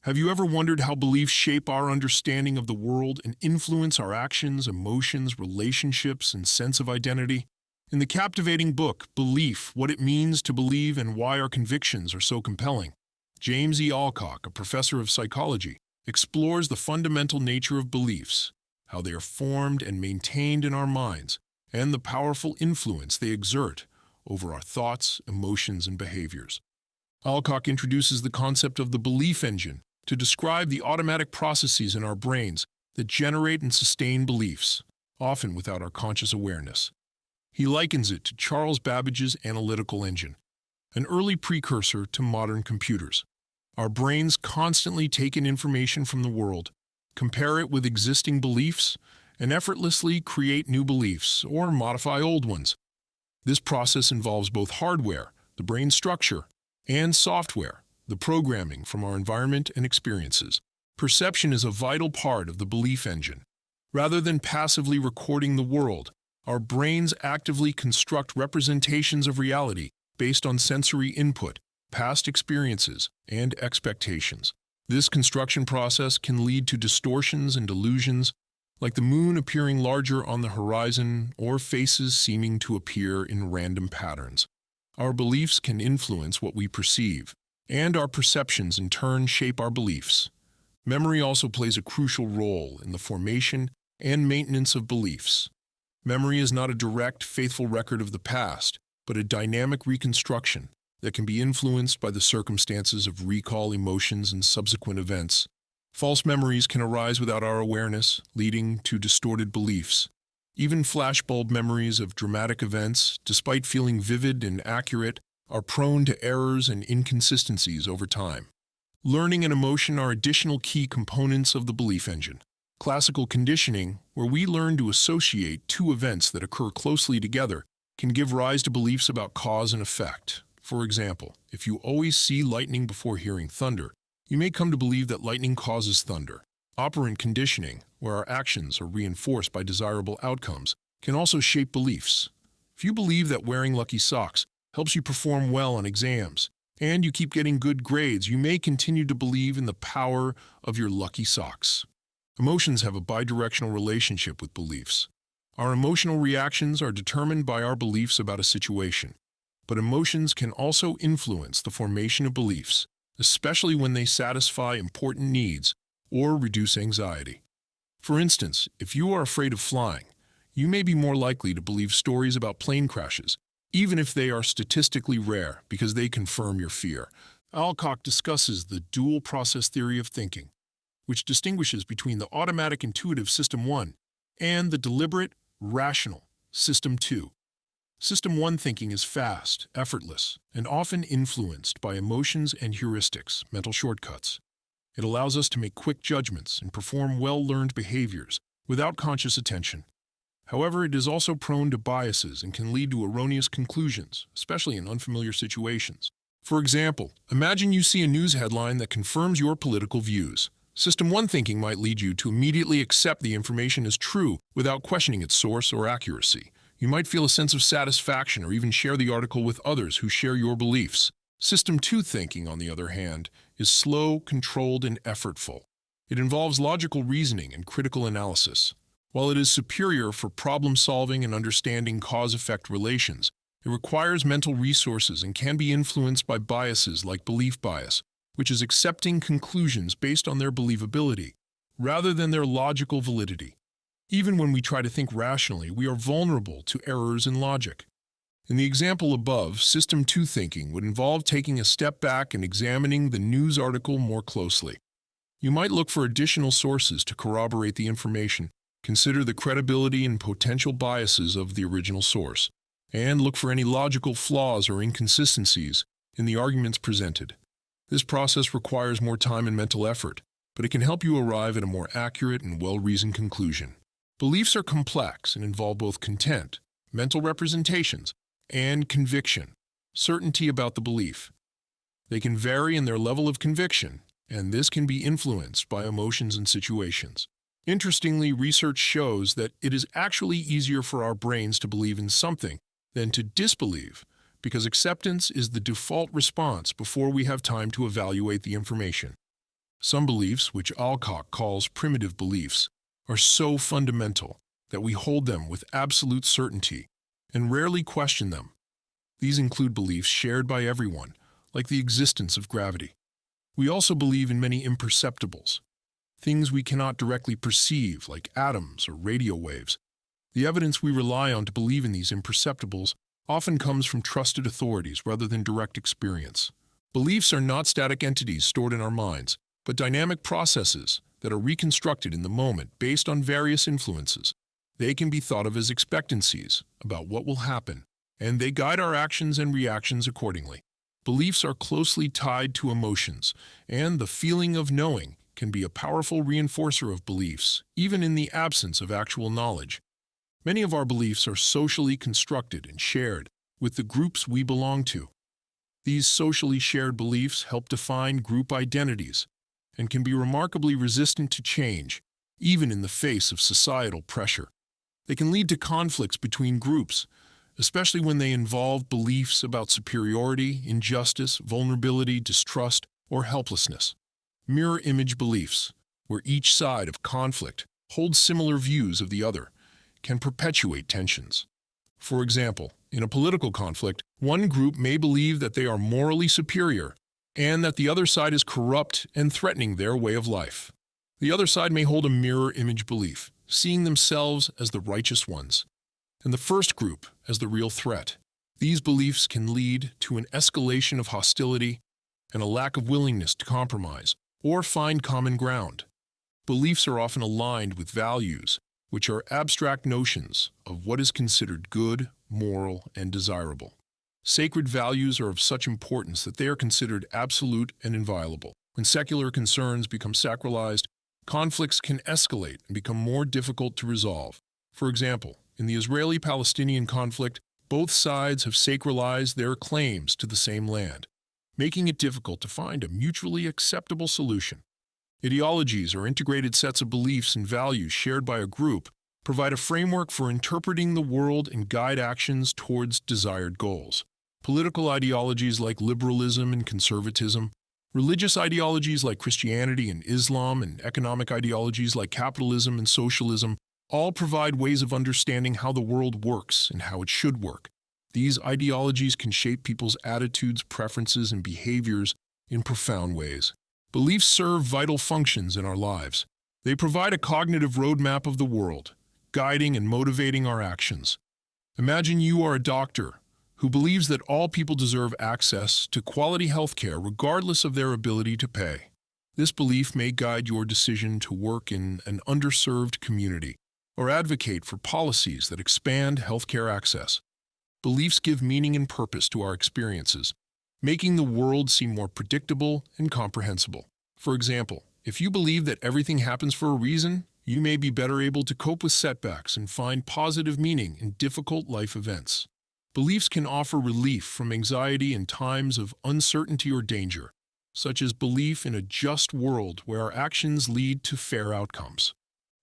Have you ever wondered how beliefs shape our understanding of the world and influence our actions, emotions, relationships, and sense of identity? In the captivating book, Belief, What It Means to Believe and Why Our Convictions Are So Compelling, James Alcock, a professor of psychology, explores the fundamental nature of beliefs, how they are formed and maintained in our minds, and the powerful influence they exert over our thoughts, emotions, and behaviors. Alcock introduces the concept of the belief engine to describe the automatic processes in our brains that generate and sustain beliefs, often without our conscious awareness. He likens it to Charles Babbage's analytical engine, an early precursor to modern computers. Our brains constantly take in information from the world, compare it with existing beliefs, and effortlessly create new beliefs or modify old ones. This process involves both hardware, the brain structure, and software, the programming from our environment and experiences. Perception is a vital part of the belief engine. Rather than passively recording the world, our brains actively construct representations of reality based on sensory input, past experiences, and expectations. This construction process can lead to distortions and delusions, like the moon appearing larger on the horizon or faces seeming to appear in random patterns. Our beliefs can influence what we perceive, and our perceptions in turn shape our beliefs. Memory also plays a crucial role in the formation and maintenance of beliefs. Memory is not a direct, faithful record of the past, but a dynamic reconstruction that can be influenced by the circumstances of recall, emotions, and subsequent events. False memories can arise without our awareness, leading to distorted beliefs. Even flashbulb memories of dramatic events, despite feeling vivid and accurate, are prone to errors and inconsistencies over time. Learning and emotion are additional key components of the belief engine. Classical conditioning, where we learn to associate two events that occur closely together, can give rise to beliefs about cause and effect. For example, if you always see lightning before hearing thunder, you may come to believe that lightning causes thunder. Operant conditioning, where our actions are reinforced by desirable outcomes, can also shape beliefs. If you believe that wearing lucky socks helps you perform well on exams, and you keep getting good grades, you may continue to believe in the power of your lucky socks. Emotions have a bidirectional relationship with beliefs. Our emotional reactions are determined by our beliefs about a situation, but emotions can also influence the formation of beliefs, especially when they satisfy important needs or reduce anxiety. For instance, if you are afraid of flying, you may be more likely to believe stories about plane crashes, even if they are statistically rare, because they confirm your fear. Alcock discusses the dual process theory of thinking, which distinguishes between the automatic intuitive System 1 and the deliberate, rational System 2. System 1 thinking is fast, effortless, and often influenced by emotions and heuristics, mental shortcuts. It allows us to make quick judgments and perform well-learned behaviors without conscious attention. However, it is also prone to biases and can lead to erroneous conclusions, especially in unfamiliar situations. For example, imagine you see a news headline that confirms your political views. System 1 thinking might lead you to immediately accept the information as true without questioning its source or accuracy. You might feel a sense of satisfaction or even share the article with others who share your beliefs. System 2 thinking, on the other hand, is slow, controlled, and effortful. It involves logical reasoning and critical analysis. While it is superior for problem-solving and understanding cause-effect relations, it requires mental resources and can be influenced by biases like belief bias, which is accepting conclusions based on their believability, rather than their logical validity. Even when we try to think rationally, we are vulnerable to errors in logic. In the example above, System 2 thinking would involve taking a step back and examining the news article more closely. You might look for additional sources to corroborate the information, consider the credibility and potential biases of the original source, and look for any logical flaws or inconsistencies in the arguments presented. This process requires more time and mental effort, but it can help you arrive at a more accurate and well-reasoned conclusion. Beliefs are complex and involve both content, mental representations, and conviction, certainty about the belief. They can vary in their level of conviction, and this can be influenced by emotions and situations. Interestingly, research shows that it is actually easier for our brains to believe in something than to disbelieve, because acceptance is the default response before we have time to evaluate the information. Some beliefs, which Alcock calls primitive beliefs, are so fundamental that we hold them with absolute certainty and rarely question them. These include beliefs shared by everyone, like the existence of gravity. We also believe in many imperceptibles, things we cannot directly perceive, like atoms or radio waves. The evidence we rely on to believe in these imperceptibles often comes from trusted authorities rather than direct experience. Beliefs are not static entities stored in our minds, but dynamic processes that are reconstructed in the moment based on various influences. They can be thought of as expectancies about what will happen, and they guide our actions and reactions accordingly. Beliefs are closely tied to emotions, and the feeling of knowing can be a powerful reinforcer of beliefs, even in the absence of actual knowledge. Many of our beliefs are socially constructed and shared with the groups we belong to. These socially shared beliefs help define group identities and can be remarkably resistant to change, even in the face of societal pressure. They can lead to conflicts between groups, especially when they involve beliefs about superiority, injustice, vulnerability, distrust, or helplessness. Mirror image beliefs, where each side of conflict holds similar views of the other, can perpetuate tensions. For example, in a political conflict, one group may believe that they are morally superior and that the other side is corrupt and threatening their way of life. The other side may hold a mirror image belief, seeing themselves as the righteous ones, and the first group as the real threat. These beliefs can lead to an escalation of hostility and a lack of willingness to compromise or find common ground. Beliefs are often aligned with values, which are abstract notions of what is considered good, moral, and desirable. Sacred values are of such importance that they are considered absolute and inviolable. When secular concerns become sacralized, conflicts can escalate and become more difficult to resolve. For example, in the Israeli-Palestinian conflict, both sides have sacralized their claims to the same land, making it difficult to find a mutually acceptable solution. Ideologies, or integrated sets of beliefs and values shared by a group, provide a framework for interpreting the world and guide actions towards desired goals. Political ideologies like liberalism and conservatism, religious ideologies like Christianity and Islam, and economic ideologies like capitalism and socialism all provide ways of understanding how the world works and how it should work. These ideologies can shape people's attitudes, preferences, and behaviors in profound ways. Beliefs serve vital functions in our lives. They provide a cognitive roadmap of the world, guiding and motivating our actions. Imagine you are a doctor who believes that all people deserve access to quality health care regardless of their ability to pay. This belief may guide your decision to work in an underserved community or advocate for policies that expand healthcare access. Beliefs give meaning and purpose to our experiences, making the world seem more predictable and comprehensible. For example, if you believe that everything happens for a reason, you may be better able to cope with setbacks and find positive meaning in difficult life events. Beliefs can offer relief from anxiety in times of uncertainty or danger, such as belief in a just world where our actions lead to fair outcomes.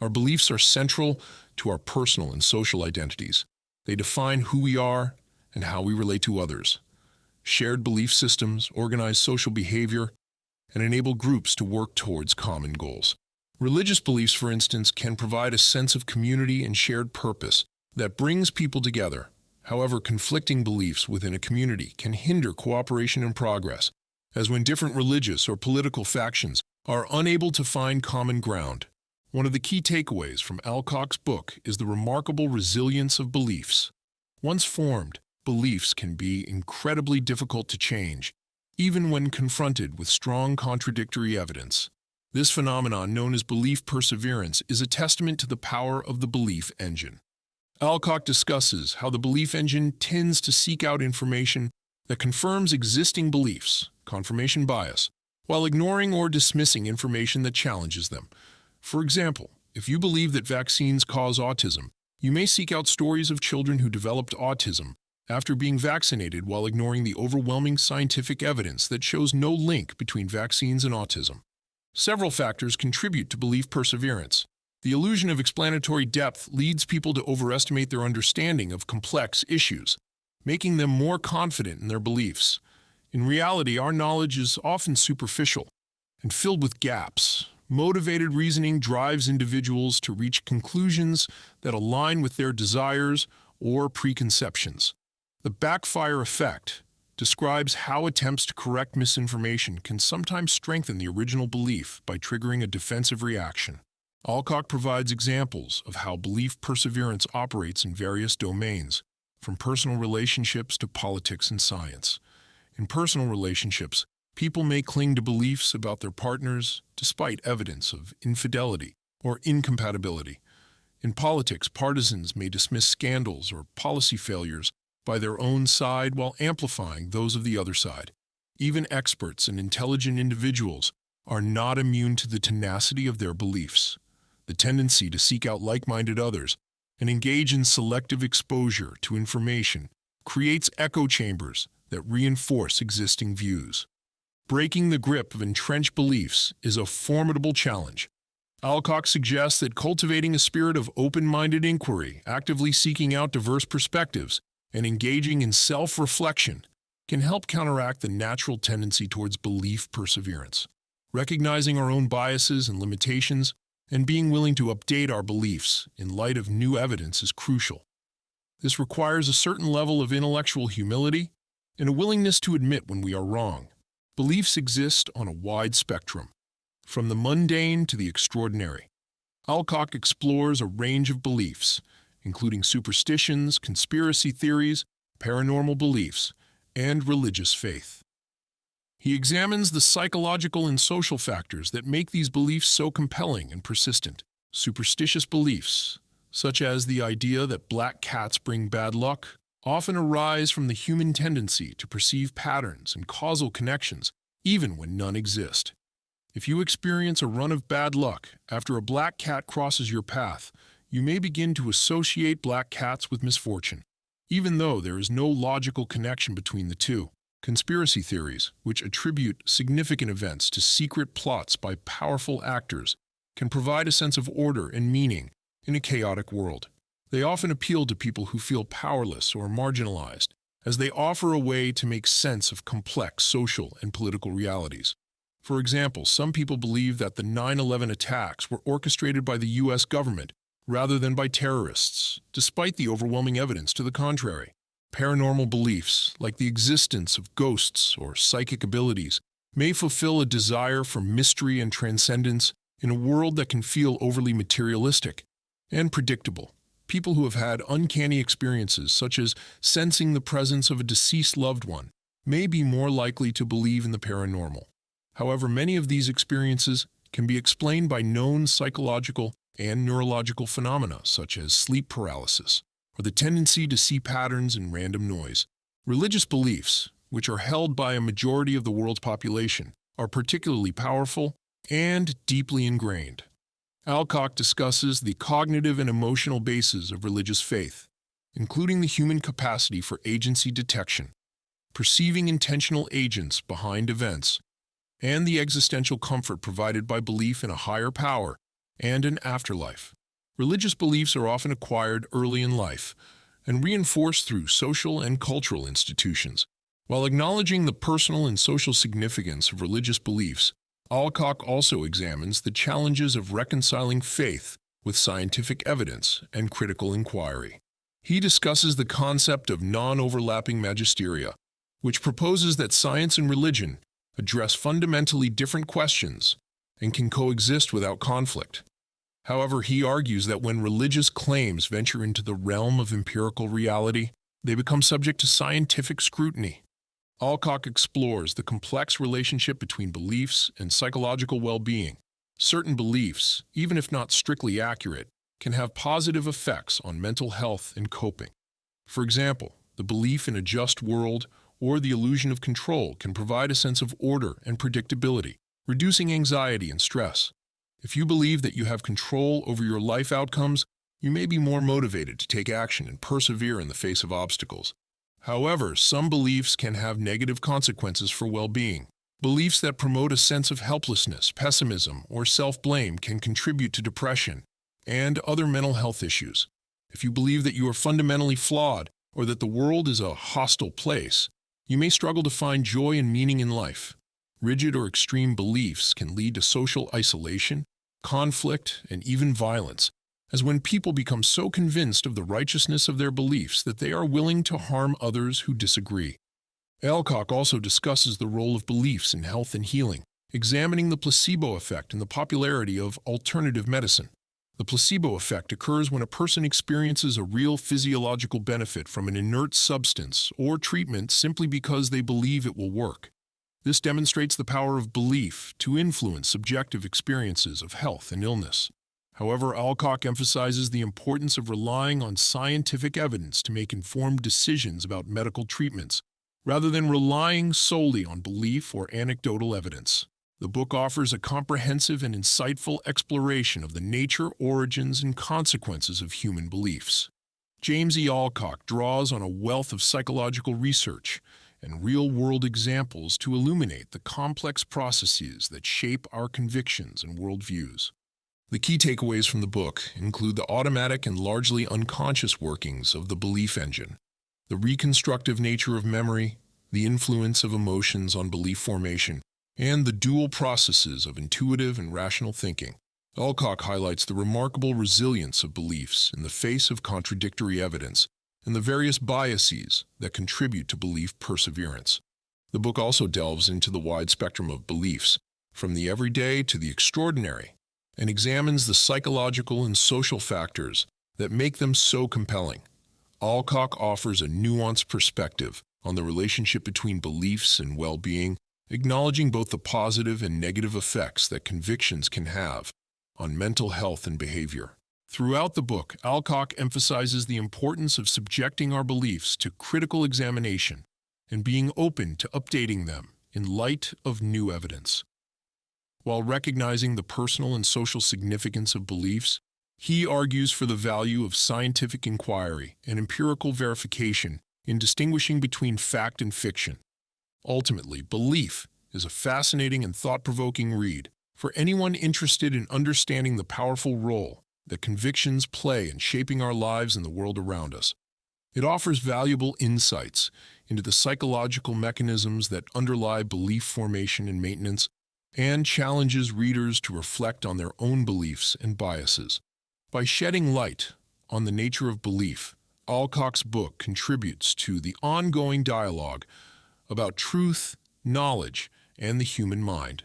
Our beliefs are central to our personal and social identities. They define who we are and how we relate to others. Shared belief systems organize social behavior and enable groups to work towards common goals. Religious beliefs, for instance, can provide a sense of community and shared purpose that brings people together. However, conflicting beliefs within a community can hinder cooperation and progress, as when different religious or political factions are unable to find common ground. One of the key takeaways from Alcock's book is the remarkable resilience of beliefs. Once formed, beliefs can be incredibly difficult to change, even when confronted with strong contradictory evidence. This phenomenon, known as belief perseverance, is a testament to the power of the belief engine. Alcock discusses how the belief engine tends to seek out information that confirms existing beliefs, confirmation bias, while ignoring or dismissing information that challenges them. For example, if you believe that vaccines cause autism, you may seek out stories of children who developed autism after being vaccinated while ignoring the overwhelming scientific evidence that shows no link between vaccines and autism. Several factors contribute to belief perseverance. The illusion of explanatory depth leads people to overestimate their understanding of complex issues, making them more confident in their beliefs. In reality, our knowledge is often superficial, and filled with gaps. Motivated reasoning drives individuals to reach conclusions that align with their desires or preconceptions. The backfire effect describes how attempts to correct misinformation can sometimes strengthen the original belief by triggering a defensive reaction. Alcock provides examples of how belief perseverance operates in various domains, from personal relationships to politics and science. In personal relationships, people may cling to beliefs about their partners despite evidence of infidelity or incompatibility. In politics, partisans may dismiss scandals or policy failures by their own side while amplifying those of the other side. Even experts and intelligent individuals are not immune to the tenacity of their beliefs. The tendency to seek out like-minded others and engage in selective exposure to information creates echo chambers that reinforce existing views. Breaking the grip of entrenched beliefs is a formidable challenge. Alcock suggests that cultivating a spirit of open-minded inquiry, actively seeking out diverse perspectives, and engaging in self-reflection can help counteract the natural tendency towards belief perseverance. Recognizing our own biases and limitations and being willing to update our beliefs in light of new evidence is crucial. This requires a certain level of intellectual humility and a willingness to admit when we are wrong. Beliefs exist on a wide spectrum, from the mundane to the extraordinary. Alcock explores a range of beliefs, including superstitions, conspiracy theories, paranormal beliefs, and religious faith. He examines the psychological and social factors that make these beliefs so compelling and persistent. Superstitious beliefs, such as the idea that black cats bring bad luck, often arise from the human tendency to perceive patterns and causal connections, even when none exist. If you experience a run of bad luck after a black cat crosses your path, you may begin to associate black cats with misfortune, even though there is no logical connection between the two. Conspiracy theories, which attribute significant events to secret plots by powerful actors, can provide a sense of order and meaning in a chaotic world. They often appeal to people who feel powerless or marginalized, as they offer a way to make sense of complex social and political realities. For example, some people believe that the 9/11 attacks were orchestrated by the U.S. government rather than by terrorists, despite the overwhelming evidence to the contrary. Paranormal beliefs, like the existence of ghosts or psychic abilities, may fulfill a desire for mystery and transcendence in a world that can feel overly materialistic and predictable. People who have had uncanny experiences, such as sensing the presence of a deceased loved one, may be more likely to believe in the paranormal. However, many of these experiences can be explained by known psychological and neurological phenomena, such as sleep paralysis, or the tendency to see patterns in random noise. Religious beliefs, which are held by a majority of the world's population, are particularly powerful and deeply ingrained. Alcock discusses the cognitive and emotional bases of religious faith, including the human capacity for agency detection, perceiving intentional agents behind events, and the existential comfort provided by belief in a higher power and an afterlife. Religious beliefs are often acquired early in life and reinforced through social and cultural institutions. While acknowledging the personal and social significance of religious beliefs, Alcock also examines the challenges of reconciling faith with scientific evidence and critical inquiry. He discusses the concept of non-overlapping magisteria, which proposes that science and religion address fundamentally different questions and can coexist without conflict. However, he argues that when religious claims venture into the realm of empirical reality, they become subject to scientific scrutiny. Alcock explores the complex relationship between beliefs and psychological well-being. Certain beliefs, even if not strictly accurate, can have positive effects on mental health and coping. For example, the belief in a just world or the illusion of control can provide a sense of order and predictability, reducing anxiety and stress. If you believe that you have control over your life outcomes, you may be more motivated to take action and persevere in the face of obstacles. However, some beliefs can have negative consequences for well-being. Beliefs that promote a sense of helplessness, pessimism, or self-blame can contribute to depression and other mental health issues. If you believe that you are fundamentally flawed or that the world is a hostile place, you may struggle to find joy and meaning in life. Rigid or extreme beliefs can lead to social isolation, conflict, and even violence, as when people become so convinced of the righteousness of their beliefs that they are willing to harm others who disagree. Alcock also discusses the role of beliefs in health and healing, examining the placebo effect and the popularity of alternative medicine. The placebo effect occurs when a person experiences a real physiological benefit from an inert substance or treatment simply because they believe it will work. This demonstrates the power of belief to influence subjective experiences of health and illness. However, Alcock emphasizes the importance of relying on scientific evidence to make informed decisions about medical treatments, rather than relying solely on belief or anecdotal evidence. The book offers a comprehensive and insightful exploration of the nature, origins, and consequences of human beliefs. James Alcock draws on a wealth of psychological research and real-world examples to illuminate the complex processes that shape our convictions and worldviews. The key takeaways from the book include the automatic and largely unconscious workings of the belief engine, the reconstructive nature of memory, the influence of emotions on belief formation, and the dual processes of intuitive and rational thinking. Alcock highlights the remarkable resilience of beliefs in the face of contradictory evidence and the various biases that contribute to belief perseverance. The book also delves into the wide spectrum of beliefs, from the everyday to the extraordinary, and examines the psychological and social factors that make them so compelling. Alcock offers a nuanced perspective on the relationship between beliefs and well-being, acknowledging both the positive and negative effects that convictions can have on mental health and behavior. Throughout the book, Alcock emphasizes the importance of subjecting our beliefs to critical examination and being open to updating them in light of new evidence. While recognizing the personal and social significance of beliefs, he argues for the value of scientific inquiry and empirical verification in distinguishing between fact and fiction. Ultimately, Belief is a fascinating and thought-provoking read for anyone interested in understanding the powerful role that convictions play in shaping our lives and the world around us. It offers valuable insights into the psychological mechanisms that underlie belief formation and maintenance, and challenges readers to reflect on their own beliefs and biases. By shedding light on the nature of belief, Alcock's book contributes to the ongoing dialogue about truth, knowledge, and the human mind.